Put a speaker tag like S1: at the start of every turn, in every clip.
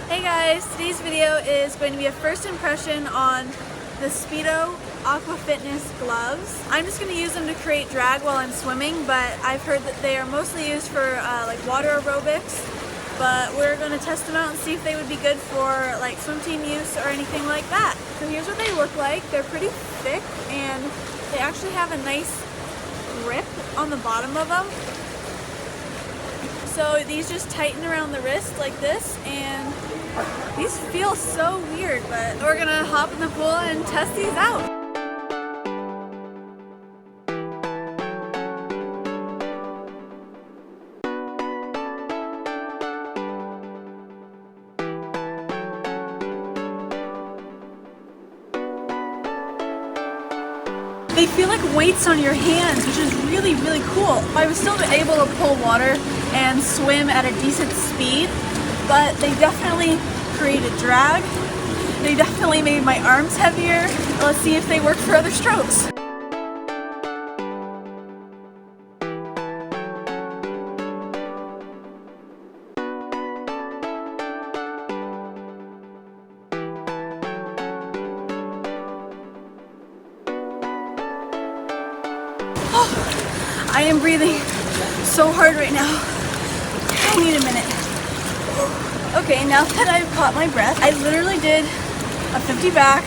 S1: Hey guys, today's video is going to be a first impression on the Speedo Aqua Fit Gloves. I'm just going to use them to create drag while I'm swimming, but I've heard that they are mostly used for like water aerobics, but we're going to test them out and see if they would be good for like swim team use or anything like that. So here's what they look like. They're pretty thick and they actually have a nice grip on the bottom of them. So these just tighten around the wrist like this, and these feel so weird, but we're gonna hop in the pool and test these out. They feel like weights on your hands, which is really, really cool. I was still able to pull water and swim at a decent speed, but they definitely created drag. They definitely made my arms heavier. Let's see if they work for other strokes. Oh, I am breathing so hard right now. I need a minute. Okay, now that I've caught my breath, I literally did a 50 back,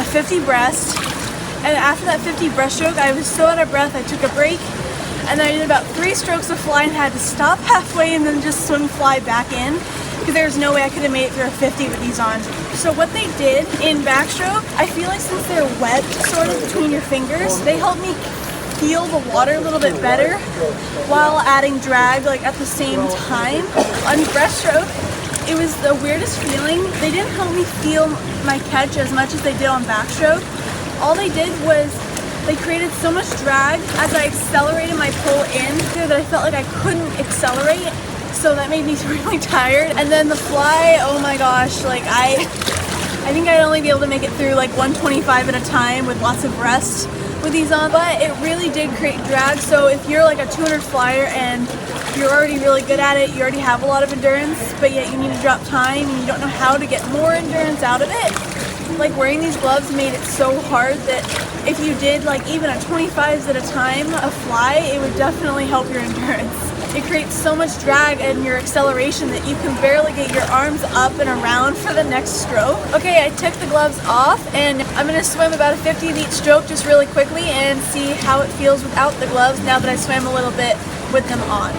S1: a 50 breast, and after that 50 breaststroke, I was so out of breath, I took a break, and then I did about 3 strokes of fly and had to stop halfway and then just swim fly back in, because there was no way I could have made it through a 50 with these on. So what they did in backstroke, I feel like since they're webbed sort of between your fingers, they help me feel the water a little bit better while adding drag like at the same time. On breaststroke, it was the weirdest feeling. They didn't help me feel my catch as much as they did on backstroke. All they did was they created so much drag as I accelerated my pull in that I felt like I couldn't accelerate, so that made me really tired. And then the fly, oh my gosh, like I think I'd only be able to make it through like 125 at a time with lots of rest with these on, but it really did create drag. So if you're like a 200 flyer and you're already really good at it, you already have a lot of endurance, but yet you need to drop time and you don't know how to get more endurance out of it, like wearing these gloves made it so hard that if you did like even a 25s at a time a fly, it would definitely help your endurance. It creates so much drag in your acceleration that you can barely get your arms up and around for the next stroke. Okay, I took the gloves off and I'm going to swim about a 50 of each stroke just really quickly and see how it feels without the gloves now that I swam a little bit with them on.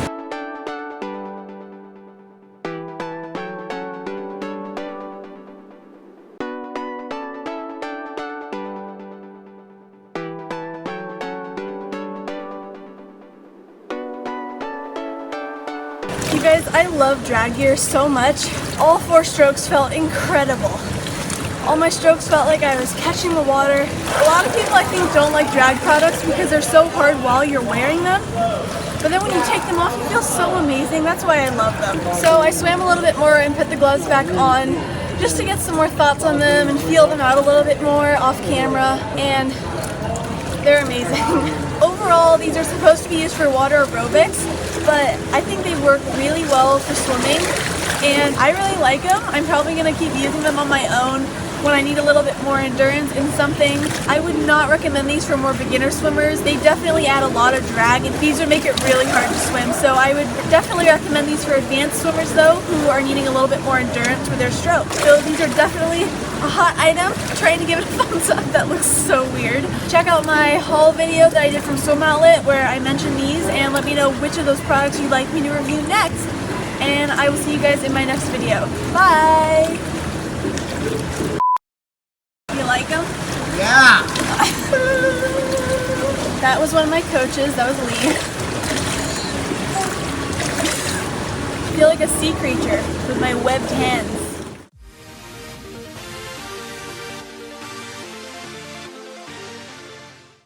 S1: You guys, I love drag gear so much. All 4 strokes felt incredible. All my strokes felt like I was catching the water. A lot of people I think don't like drag products because they're so hard while you're wearing them. But then when you take them off, you feel so amazing. That's why I love them. So I swam a little bit more and put the gloves back on just to get some more thoughts on them and feel them out a little bit more off camera. And they're amazing. Overall, these are supposed to be used for water aerobics, but I think they work really well for swimming, and I really like them. I'm probably going to keep using them on my own when I need a little bit more endurance in something. I would not recommend these for more beginner swimmers. They definitely add a lot of drag, and these would make it really hard to swim. So I would definitely recommend these for advanced swimmers though, who are needing a little bit more endurance with their stroke. So these are definitely a hot item. I'm trying to give it a thumbs up. That looks so weird. Check out my haul video that I did from Swimoutlet where I mentioned these, and let me know which of those products you'd like me to review next. And I will see you guys in my next video. Bye! You like them?
S2: Yeah!
S1: That was one of my coaches. That was Lee. I feel like a sea creature with my webbed hands.